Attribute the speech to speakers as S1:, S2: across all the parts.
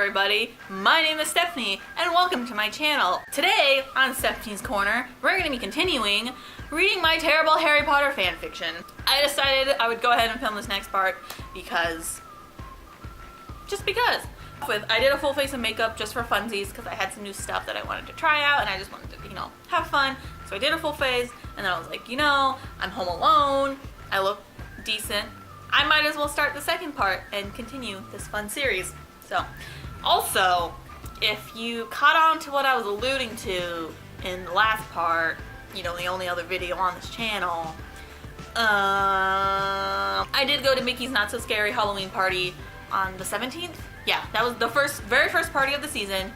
S1: everybody, my name is Stephanie and welcome to my channel. Today on Stephanie's Corner, we're going to be continuing reading my terrible Harry Potter fanfiction. I decided I would go ahead and film this next part because. I did a full face of makeup just for funsies because I had some new stuff that I wanted to try out and I just wanted to, have fun. So I did a full face and then I was like, I'm home alone, I look decent. I might as well start the second part and continue this fun series. So, also, if you caught on to what I was alluding to in the last part, the only other video on this channel, I did go to Mickey's Not So Scary Halloween party on the 17th. Yeah, that was the very first party of the season,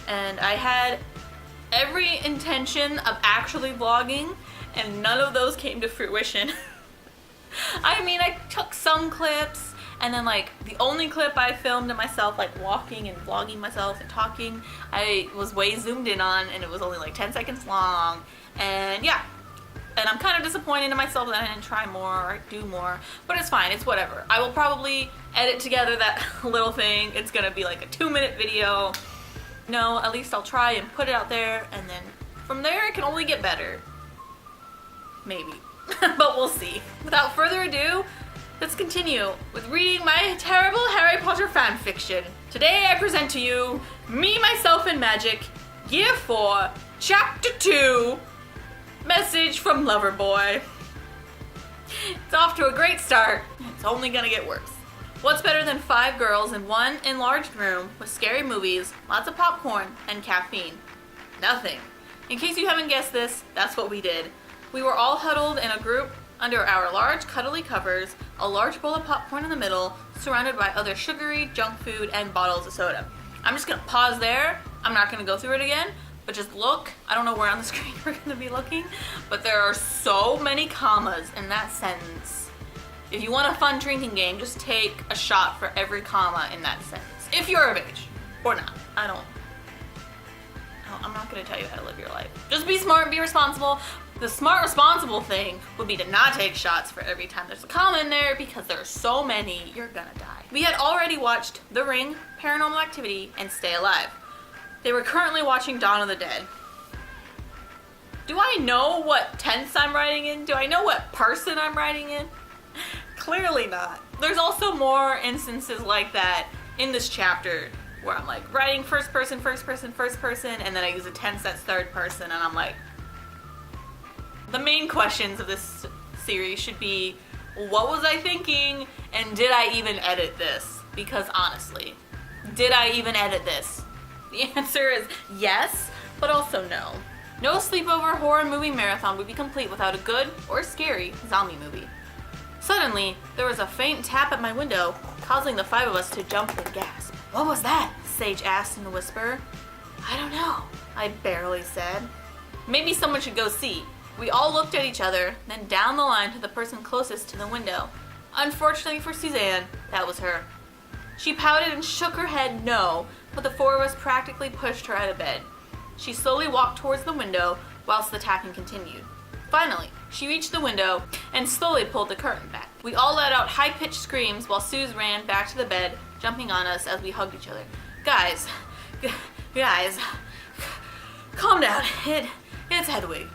S1: and I had every intention of actually vlogging, and none of those came to fruition. I mean, I took some clips, and then the only clip I filmed of myself walking and vlogging myself and talking, I was way zoomed in on, and it was only 10 seconds long, and yeah. And I'm kind of disappointed in myself that I didn't try more or do more, but it's fine, it's whatever. I will probably edit together that little thing. It's gonna be like a 2-minute video. No, at least I'll try and put it out there, and then from there it can only get better. Maybe. But we'll see. Without further ado, let's continue with reading my terrible Harry Potter fanfiction. Today I present to you Me, Myself, and Magic, Year 4, Chapter 2, Message from Loverboy. It's off to a great start. It's only gonna get worse. What's better than 5 girls in one enlarged room with scary movies, lots of popcorn, and caffeine? Nothing. In case you haven't guessed this, that's what we did. We were all huddled in a group under our large cuddly covers, a large bowl of popcorn in the middle, surrounded by other sugary junk food and bottles of soda. I'm just gonna pause there. I'm not gonna go through it again. But just look, I don't know where on the screen we're gonna be looking, but there are so many commas in that sentence. If you want a fun drinking game, just take a shot for every comma in that sentence. If you're of age, or not. I'm not gonna tell you how to live your life. Just be smart and be responsible. The smart, responsible thing would be to not take shots for every time there's a comma in there because there are so many, you're gonna die. We had already watched The Ring, Paranormal Activity, and Stay Alive. They were currently watching Dawn of the Dead. Do I know what tense I'm writing in? Do I know what person I'm writing in? Clearly not. There's also more instances like that in this chapter where I'm writing first person, and then I use a tense that's third person, and I'm the main questions of this series should be, what was I thinking, and did I even edit this? Because honestly, did I even edit this? The answer is yes, but also no. No sleepover horror movie marathon would be complete without a good or scary zombie movie. Suddenly, there was a faint tap at my window, causing the 5 of us to jump and gasp. What was that? Sage asked in a whisper. I don't know, I barely said. Maybe someone should go see. We all looked at each other, then down the line to the person closest to the window. Unfortunately for Suzanne, that was her. She pouted and shook her head no, but the 4 of us practically pushed her out of bed. She slowly walked towards the window whilst the tapping continued. Finally, she reached the window and slowly pulled the curtain back. We all let out high-pitched screams while Suze ran back to the bed, jumping on us as we hugged each other. Guys, calm down. It's Hedwig,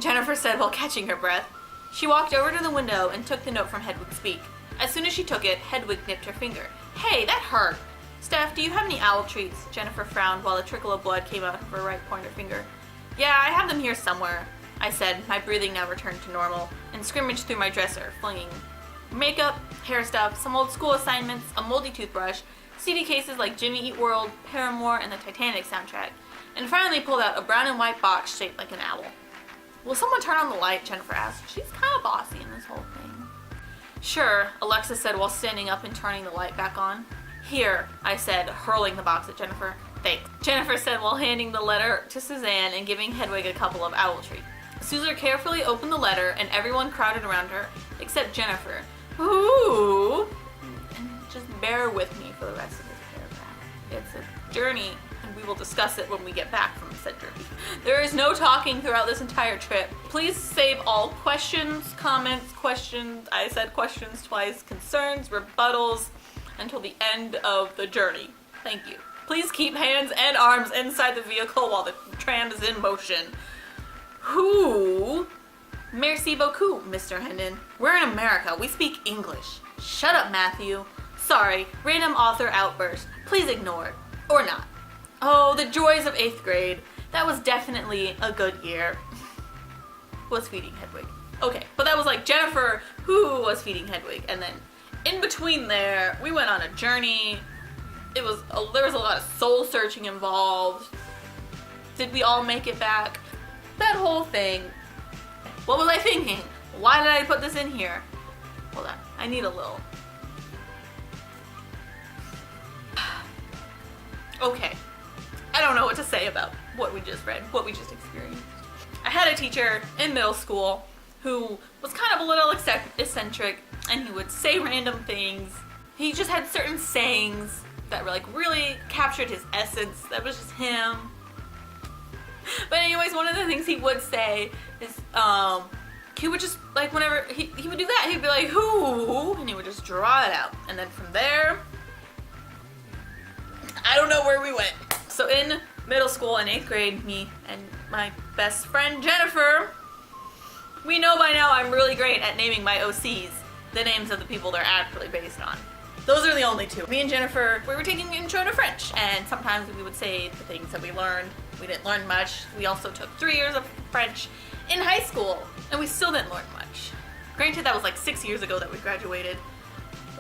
S1: Jennifer said while catching her breath. She walked over to the window and took the note from Hedwig's beak. As soon as she took it, Hedwig nipped her finger. Hey, that hurt. Steph, do you have any owl treats? Jennifer frowned while a trickle of blood came out of her right pointer finger. Yeah, I have them here somewhere, I said, my breathing now returned to normal, and scrimmaged through my dresser, flinging makeup, hair stuff, some old school assignments, a moldy toothbrush, CD cases like Jimmy Eat World, Paramore, and the Titanic soundtrack, and finally pulled out a brown and white box shaped like an owl. Will someone turn on the light? Jennifer asked. She's kind of bossy in this whole thing. Sure, Alexa said while standing up and turning the light back on. Here, I said, hurling the box at Jennifer. Thanks, Jennifer said while handing the letter to Suzanne and giving Hedwig a couple of owl treats. Susan carefully opened the letter and everyone crowded around her, except Jennifer. Ooh! And just bear with me for the rest of this paragraph. It's a journey, and we will discuss it when we get back from said journey. There is no talking throughout this entire trip. Please save all questions, comments, I said questions twice, concerns, rebuttals, until the end of the journey. Thank you. Please keep hands and arms inside the vehicle while the tram is in motion. Who? Merci beaucoup, Mr. Hendon. We're in America. We speak English. Shut up, Matthew. Sorry, random author outburst. Please ignore it. Or not. Oh, the joys of 8th grade. That was definitely a good year. Was feeding Hedwig. Okay, but that was like Jennifer who was feeding Hedwig. And then in between there, we went on a journey. There was a lot of soul searching involved. Did we all make it back? That whole thing. What was I thinking? Why did I put this in here? Hold on, I need a little. Okay, I don't know what to say about what we just read, what we just experienced. I had a teacher in middle school who was kind of a little eccentric, and he would say random things. He just had certain sayings that were like really captured his essence. That was just him. But anyways, one of the things he would say is, he would just, like, whenever he would do that, he'd be like, who? And he would just draw it out. And then from there, I don't know where we went. So in middle school in 8th grade, me and my best friend Jennifer, we know by now I'm really great at naming my OCs, the names of the people they're actually based on. Those are the only two. Me and Jennifer, we were taking Intro to French, and sometimes we would say the things that we learned. We didn't learn much. We also took 3 years of French in high school, and we still didn't learn much. Granted, that was like 6 years ago that we graduated.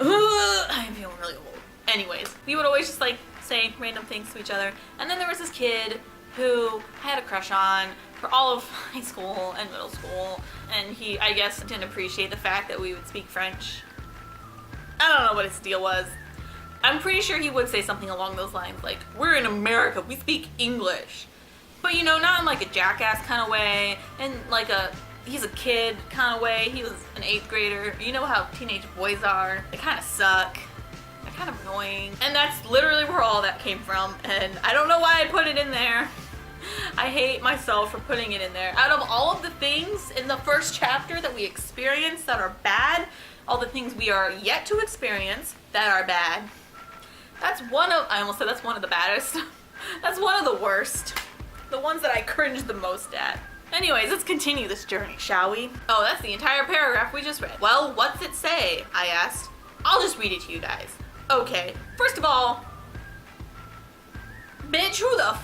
S1: I'm feeling really old. Anyways, we would always just like say random things to each other. And then there was this kid who I had a crush on for all of high school and middle school, and he, I guess, didn't appreciate the fact that we would speak French. I don't know what his deal was. I'm pretty sure he would say something along those lines, like, we're in America, we speak English. But, you know, not in like a jackass kind of way, and like he's a kid kind of way. He was an 8th grader. You know how teenage boys are. They kind of suck. They're kind of annoying. And that's literally where all that came from, and I don't know why I put it in there. I hate myself for putting it in there. Out of all of the things in the first chapter that we experienced that are bad, all the things we are yet to experience that are bad, I almost said that's one of the baddest. That's one of the worst. The ones that I cringe the most at. Anyways, let's continue this journey, shall we? Oh, that's the entire paragraph we just read. Well, what's it say? I asked. I'll just read it to you guys. Okay, first of all, bitch, who the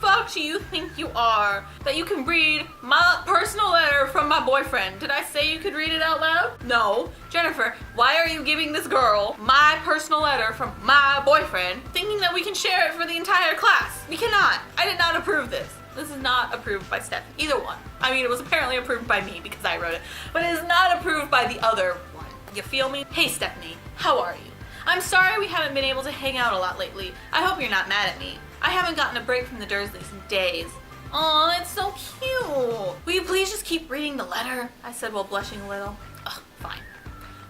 S1: fuck do you think you are that you can read my personal letter from my boyfriend? Did I say you could read it out loud? No. Jennifer, why are you giving this girl my personal letter from my boyfriend, thinking that we can share it for the entire class? We cannot. I did not approve this. This is not approved by Steph. Either one. I mean, it was apparently approved by me because I wrote it, but it is not approved by the other one. You feel me? Hey, Stephanie, how are you? I'm sorry we haven't been able to hang out a lot lately. I hope you're not mad at me. I haven't gotten a break from the Dursleys in days. Aw, it's so cute. Will you please just keep reading the letter? I said while blushing a little. Ugh, fine.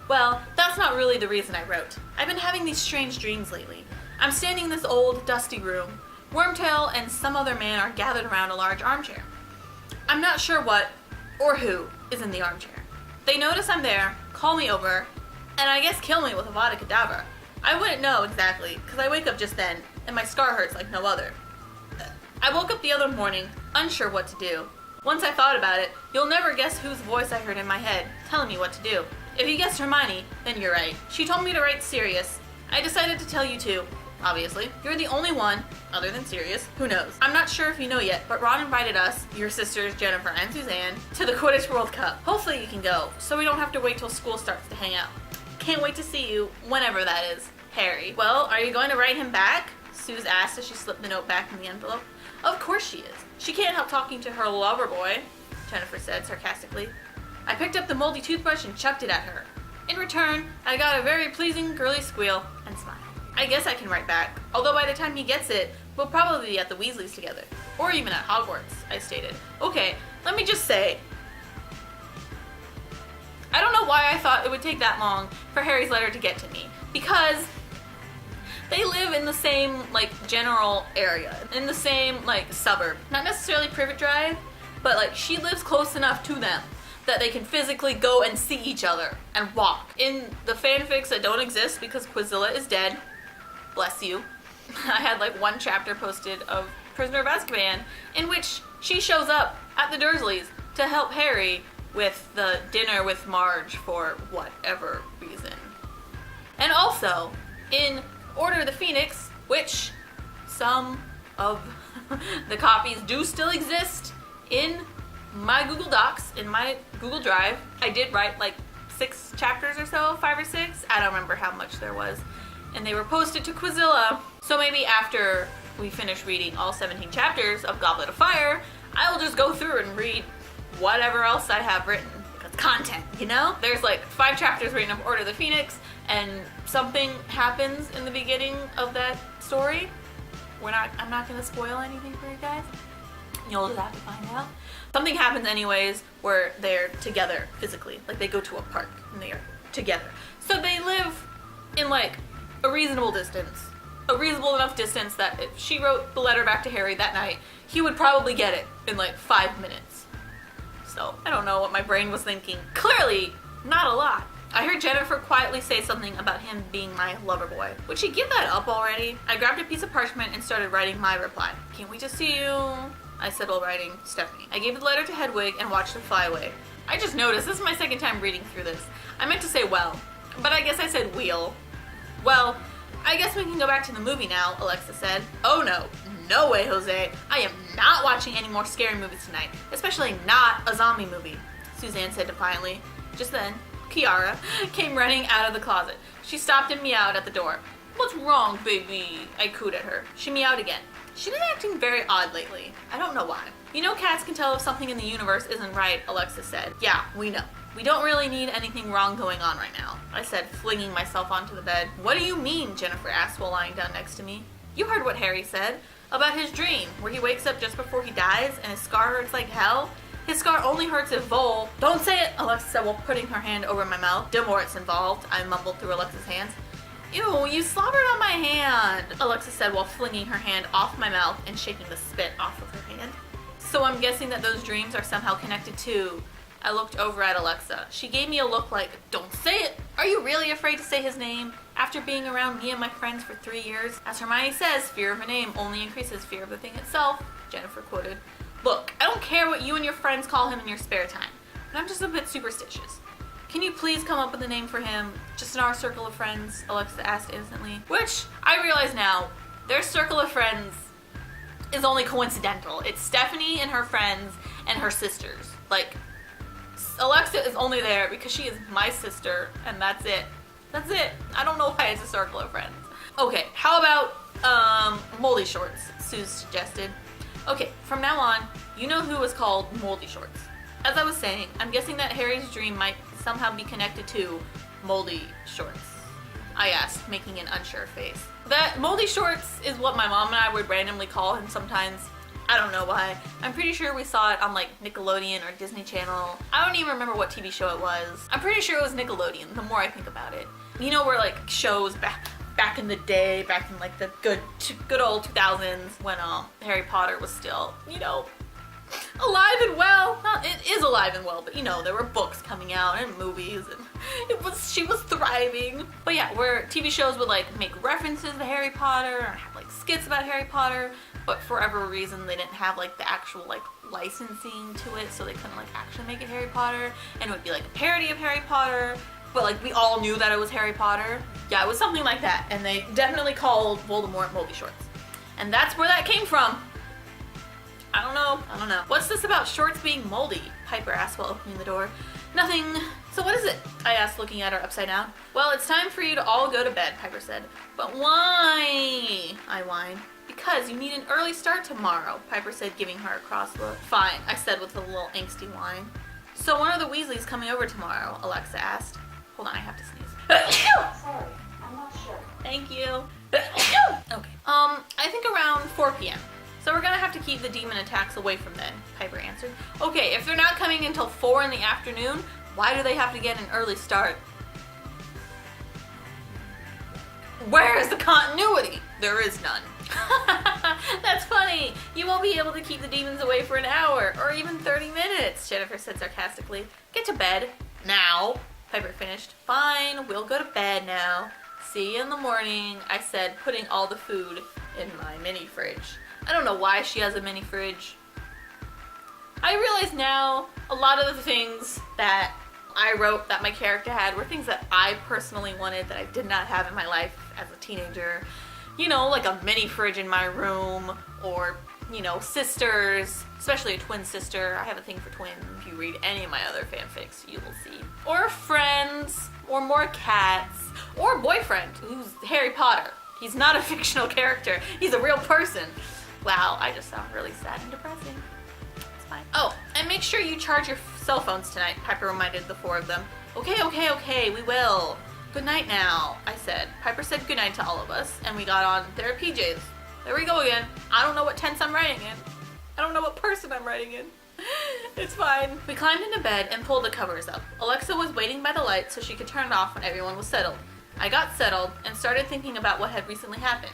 S1: Well, that's not really the reason I wrote. I've been having these strange dreams lately. I'm standing in this old, dusty room. Wormtail and some other man are gathered around a large armchair. I'm not sure what or who is in the armchair. They notice I'm there, call me over, and I guess kill me with a Avada Kedavra. I wouldn't know exactly, because I wake up just then, and my scar hurts like no other. I woke up the other morning, unsure what to do. Once I thought about it, you'll never guess whose voice I heard in my head, telling me what to do. If you guessed Hermione, then you're right. She told me to write Sirius. I decided to tell you too. Obviously, you're the only one, other than Sirius, who knows. I'm not sure if you know yet, but Ron invited us, your sisters Jennifer and Suzanne, to the Quidditch World Cup. Hopefully you can go, so we don't have to wait till school starts to hang out. Can't wait to see you, whenever that is. Harry. Well, are you going to write him back? Suze asked as she slipped the note back in the envelope. Of course she is. She can't help talking to her lover boy, Jennifer said sarcastically. I picked up the moldy toothbrush and chucked it at her. In return, I got a very pleasing girly squeal and smile. I guess I can write back, although by the time he gets it, we'll probably be at the Weasleys together. Or even at Hogwarts, I stated. Okay, let me just say, I don't know why I thought it would take that long for Harry's letter to get to me, because they live in the same, like, general area, in the same, like, suburb. Not necessarily Privet Drive, but, like, she lives close enough to them that they can physically go and see each other and walk. In the fanfics that don't exist because Quizilla is dead, bless you, I had like one chapter posted of Prisoner of Azkaban in which she shows up at the Dursleys to help Harry with the dinner with Marge for whatever reason. And also, in Order of the Phoenix, which some of the copies do still exist in my Google Docs, in my Google Drive, I did write like 6 chapters or so, 5 or 6, I don't remember how much there was, and they were posted to Quizilla. So maybe after we finish reading all 17 chapters of Goblet of Fire, I will just go through and read whatever else I have written. Because content, you know? There's like 5 chapters written of Order of the Phoenix, and something happens in the beginning of that story. I'm not gonna spoil anything for you guys. You'll just have to find out. Something happens anyways where they're together physically. Like they go to a park and they are together. So they live in like a reasonable distance. A reasonable enough distance that if she wrote the letter back to Harry that night, he would probably get it in like 5 minutes. So I don't know what my brain was thinking. Clearly, not a lot. I heard Jennifer quietly say something about him being my lover boy. Would she give that up already? I grabbed a piece of parchment and started writing my reply. Can't wait to see you, I said while writing Stephanie. I gave the letter to Hedwig and watched it fly away. I just noticed, this is my second time reading through this. I meant to say well, but I guess I said wheel. Well, I guess we can go back to the movie now, Alexa said. Oh no, no way, Jose. I am not watching any more scary movies tonight, especially not a zombie movie, Suzanne said defiantly. Just then, Kiara came running out of the closet. She stopped and meowed at the door. What's wrong, baby? I cooed at her. She meowed again. She's been acting very odd lately. I don't know why. You know cats can tell if something in the universe isn't right, Alexa said. Yeah, we know. We don't really need anything wrong going on right now, I said, flinging myself onto the bed. What do you mean? Jennifer asked while lying down next to me. You heard what Harry said about his dream, where he wakes up just before he dies and his scar hurts like hell. His scar only hurts if Vol... Don't say it, Alexa said while putting her hand over my mouth. Dimort's involved, I mumbled through Alexa's hands. Ew, you slobbered on my hand, Alexa said while flinging her hand off my mouth and shaking the spit off of her hand. So I'm guessing that those dreams are somehow connected too. I looked over at Alexa. She gave me a look like, don't say it! Are you really afraid to say his name? After being around me and my friends for 3 years? As Hermione says, fear of a name only increases fear of the thing itself, Jennifer quoted. Look, I don't care what you and your friends call him in your spare time, but I'm just a bit superstitious. Can you please come up with a name for him, just in our circle of friends? Alexa asked instantly. Which, I realize now, their circle of friends is only coincidental. It's Stephanie and her friends and her sisters. Like, Alexa is only there because she is my sister, and that's it. That's it. I don't know why it's a circle of friends. Okay, how about, Moldy Shorts, Sue suggested. Okay, from now on, you know who was called Moldy Shorts. As I was saying, I'm guessing that Harry's dream might somehow be connected to Moldy Shorts, I asked, making an unsure face. That Moldy Shorts is what my mom and I would randomly call him sometimes. I don't know why. I'm pretty sure we saw it on like Nickelodeon or Disney Channel. I don't even remember what TV show it was. I'm pretty sure it was Nickelodeon, the more I think about it. You know where like shows back in the day, back in like the good old 2000s when Harry Potter was still, you know, alive and well. Not, it is alive and well, but you know, there were books coming out and movies and she was thriving. But yeah, where TV shows would like make references to Harry Potter or have like skits about Harry Potter, but for whatever reason they didn't have like the actual like licensing to it, so they couldn't like actually make it Harry Potter, and it would be like a parody of Harry Potter, but like we all knew that it was Harry Potter. Yeah, it was something like that, and they definitely called Voldemort Moldy Shorts. And that's where that came from. I don't know. What's this about shorts being moldy? Piper asked while opening the door. Nothing. So what is it? I asked, looking at her upside down. Well, it's time for you to all go to bed, Piper said. But why? I whined. Because you need an early start tomorrow, Piper said, giving her a cross look. Fine, I said with a little angsty whine. So when are the Weasleys coming over tomorrow? Alexa asked. Hold on, I have to sneeze.
S2: Sorry, I'm not sure.
S1: Thank you. Okay. I think around 4 p.m. So we're gonna have to keep the demon attacks away from then, Piper answered. Okay, if they're not coming until 4 in the afternoon, why do they have to get an early start? Where is the continuity? There is none. That's funny. You won't be able to keep the demons away for an hour or even 30 minutes, Jennifer said sarcastically. Get to bed. Now, Piper finished. Fine, we'll go to bed now. See you in the morning, I said, putting all the food in my mini fridge. I don't know why she has a mini fridge. I realize now a lot of the things that I wrote that my character had were things that I personally wanted that I did not have in my life as a teenager. You know, like a mini fridge in my room, or, you know, sisters, especially a twin sister. I have a thing for twins. If you read any of my other fanfics, you will see. Or friends, or more cats, or boyfriend, who's Harry Potter. He's not a fictional character. He's a real person. Wow, I just sound really sad and depressing. It's fine. Oh, and make sure you charge your cell phones tonight, Piper reminded the four of them. Okay, we will. Good night now, I said. Piper said good night to all of us, and we got on their PJs. There we go again. I don't know what tense I'm writing in. I don't know what person I'm writing in. It's fine. We climbed into bed and pulled the covers up. Alexa was waiting by the light so she could turn it off when everyone was settled. I got settled and started thinking about what had recently happened.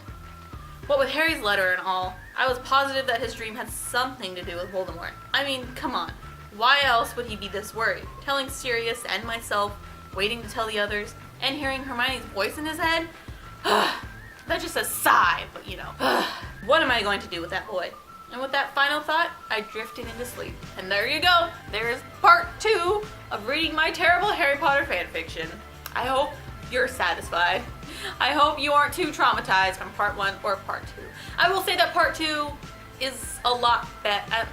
S1: What with Harry's letter and all, I was positive that his dream had something to do with Voldemort. I mean, come on. Why else would he be this worried? Telling Sirius and myself, waiting to tell the others, and hearing Hermione's voice in his head? That's just a sigh, but you know. What am I going to do with that boy? And with that final thought, I drifted into sleep. And there you go. There's part 2 of reading my terrible Harry Potter fanfiction. I hope you're satisfied. I hope you aren't too traumatized from part 1 or part 2. I will say that part 2 is a lot better. I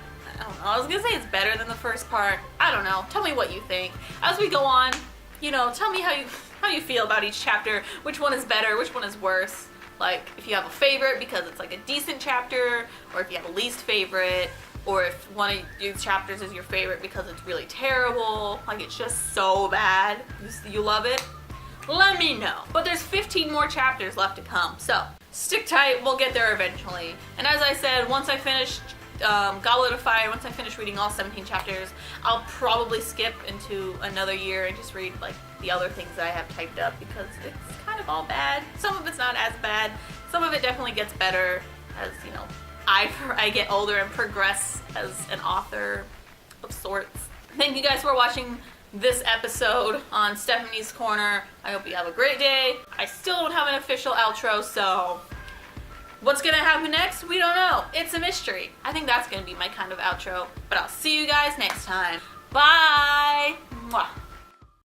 S1: don't know. I was gonna say it's better than the first part. I don't know. Tell me what you think. As we go on, you know, tell me how you feel about each chapter. Which one is better? Which one is worse? Like, if you have a favorite because it's like a decent chapter, or if you have a least favorite, or if one of these chapters is your favorite because it's really terrible, like it's just so bad. You love it? Let me know. But there's 15 more chapters left to come, so stick tight, we'll get there eventually. And as I said, once I finish Goblet of Fire, once I finish reading all 17 chapters, I'll probably skip into another year and just read like the other things that I have typed up because it's kind of all bad. Some of it's not as bad. Some of it definitely gets better as, you know, I get older and progress as an author of sorts. Thank you guys for watching this episode on Stephanie's Corner. I hope you have a great day. I still don't have an official outro, so what's gonna happen next? We don't know. It's a mystery. I think that's gonna be my kind of outro, but I'll see you guys next time. Bye! Mwah.